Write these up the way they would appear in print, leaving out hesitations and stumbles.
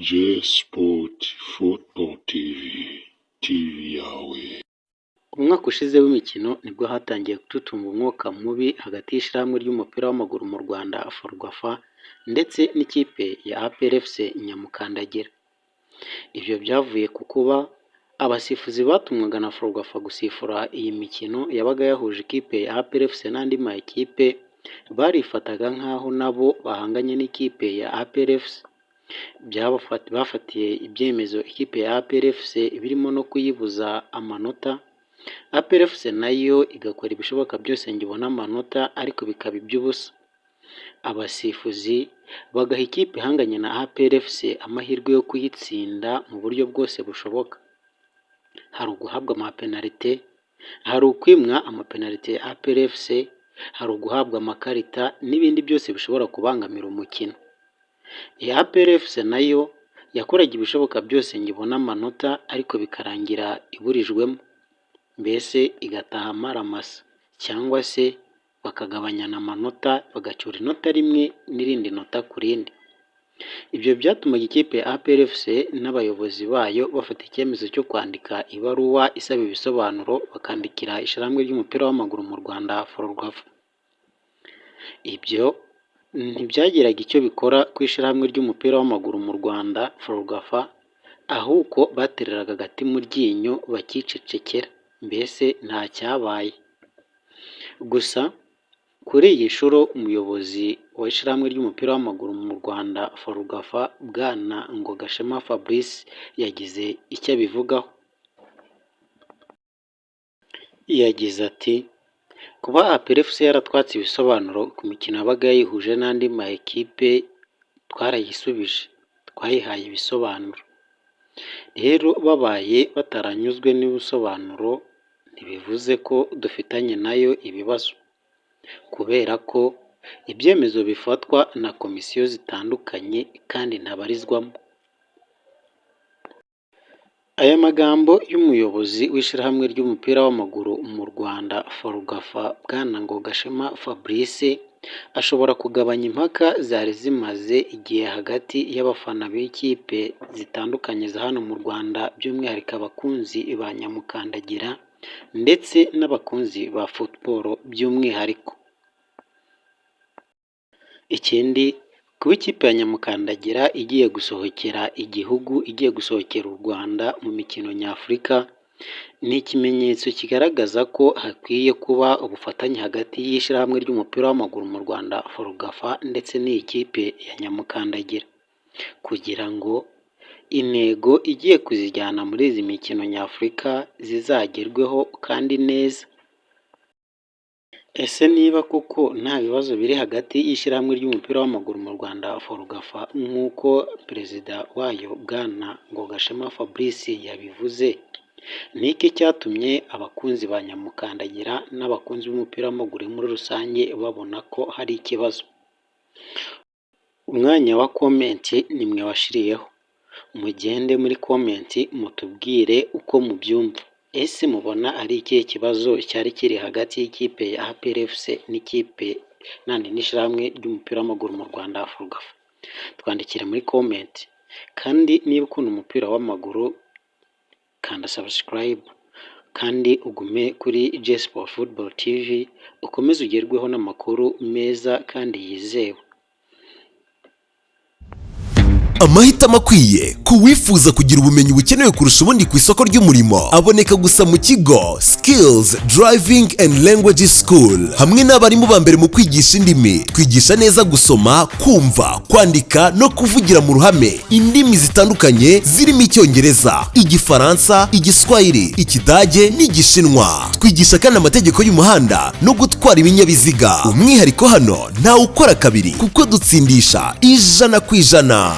J Sport Football TV yawe. Umwaka ushize w'imikino nibwo hatangiye gututumba umwuka mubi hagati y'ishyirahamwe ry'umupira w'amaguru mu Rwanda FERWAFA ndetse n'ikipe ya APR FC Nyamukandagira. Ibyo byavuye ku kuba abasifuzi batumwaga na FERWAFA gusifura iyi mikino yabaga yahuje ikipe ya APR FC n'andi ma ekipe barifataga nk'aho nabo bahanganye n'ikipe ya APR FC. Bafatiye ibyemezo ikipe ya APR FC birimo no kuyibuza amanota. APR FC nayo igakora ibishoboka byose ngo ibone amanota ariko bikaba iby'ubusa. Abasifuzi bagaha ikipe ihanganye na APR FC amahirwe yo kuyitsinda mu buryo bwose bushoboka. Hari uguhabwa amapenalite, hari ukwimwa amapenalite ya APR FC, hari uguhabwa amakarita n'ibindi byose bishobora kubangamira umukino. APR FC nayo yakoraga ibishoboka byose ngo ibone amanota ariko bikarangira iburijwemo, mbese igataha amaramasa cyangwa se bakagabanyana amanota bagacyura inota rimwe n'irindi nota ku rindi. Ibyo byatumaga ikipe ya APR FC n'abayobozi bayo bafata icyemezo cyo kwandika ibaruwa isaba ibisobanuro bakandikira ishyirahamwe ry'umupira w'amaguru mu Rwanda FERWAFA. Ibyo ntibyagiraga icyo bikora ku ishyirahamwe ry'umupira w'amaguru mu Rwanda FERWAFA, ahubwo batereraga agati mu ryinyo bakicecekera, mbese nta cyabaye. Gusa kuri iyi nshuro umuyobozi w'ishyirahamwe ry'umupira w'amaguru mu Rwanda FERWAFA Bwana Ngogashema Fabrice yagize icyo abivugaho. Yagize ati kuba APR FC yaratwatse ibisobanuro ku mikino yabaga yayihuje n'andi ma ekipe twarayisubije, twayihaye ibisobanuro. Rero babaye bataranyuzwe n'ibisobanuro ntibivuze ko dufitanye nayo ibibazo, kubera ko ibyemezo bifatwa na komisiyo zitandukanye kandi ntabarizwamo. Aya magambo y'umuyobozi w'ishyirahamwe ry'umupira w'amaguru mu Rwanda FERWAFA Bwana Ngogashema Fabrice ashobora kugabanya impaka zari zimaze igihe hagati y'abafana b'ikipe zitandukanye za hano mu Rwanda, by'umwihariko abakunzi ba Nyamukandagira ndetse n'abakunzi ba football by'umwihariko. Ikindi, kuba ikipe ya Nyamukandagira igiye gusohokera igihugu, igiye gusohokera u Rwanda mu mikino nyafurika, ni ikimenyetso kigaragaza ko hakwiye kuba ubufatanye hagati y'ishyirahamwe ry'umupira w'amaguru mu Rwanda FERWAFA ndetse n'iyi kipe ya Nyamukandagira, kugira ngo intego igiye kuzijyana muri izi mikino nyafurika zizagerweho kandi neza. Ese niba koko nta bibazo biri hagati y'ishyirahamwe ry'umupira w'amaguru mu Rwanda FERWAFA nk'uko Perezida wayo Bwana Ngogashema Fabrice yabivuze, ni iki cyatumye abakunzi ba Nyamukandagira n'abakunzi b'umupira w'amaguru muri rusange babona ko hari ikibazo? Umwanya wa komenti ni mwe washiriyeho, mugende muri komenti mutubwire uko mubyumva. Ese mubona ari ikihe kibazo cyari kiri hagati y'ikipe ya APR FC n'ikipe n'ishyirahamwe ry'umupira w'amaguru mu Rwanda FERWAFA? Twandikire muri komenti, kandi niba ukunda umupira w'amaguru kanda subscribe kandi ugume kuri J Sport Football TV ukomeze ugerweho n'amakuru meza kandi yizewe. Amahitamo akwiye ku wifuza kugira ubumenyi bukenewe kurusha ubundi ku isoko ry'umurimo aboneka gusa mu kigo Skills Driving and Language School. Hamwe n'abarimu ba mbere mu kwigisha indimi, twigisha neza gusoma, kumva, kwandika no kuvugira mu ruhame indimi zitandukanye zirimo Icyongereza, Igifaransa, Igiswahili, Ikidage n'Igishinwa. Twigisha kandi amategeko y'umuhanda no gutwara ibinyabiziga. Umwihariko hano ntawe ukora kabiri kuko dutsindisha 100%.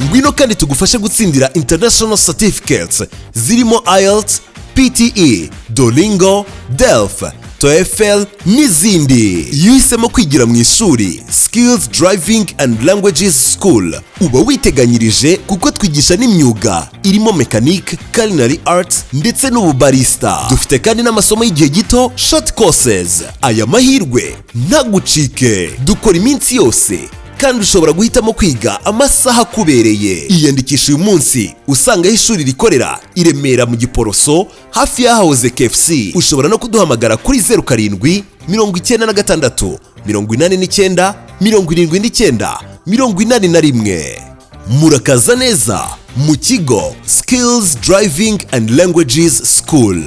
Ngwino kandi tugufashe gutsindira international certificates zirimo IELTS, PTE, Duolingo, DELF, TOEFL n'izindi. Iyo uhisemo kwigira mu ishuri Skills Driving and Languages School, uba witeganyirije kuko twigisha n'imyuga irimo mechanic, culinary arts ndetse n'ububarista. Dufite kandi n'amasomo y'igihe gito short courses. Aya mahirwe ntagucike, dukora iminsi yose kandi ushobora guhitamo kwiga amasaha akubereye. Iyandikisha uyu munsi usanga aho ishuri rikorera i Remera mu Giporoso hafi y'ahahoze KFC. Ushobora no kuduhamagara kuri 07 96 89 79 81. Murakaza neza mu kigo Skills Driving and Languages School.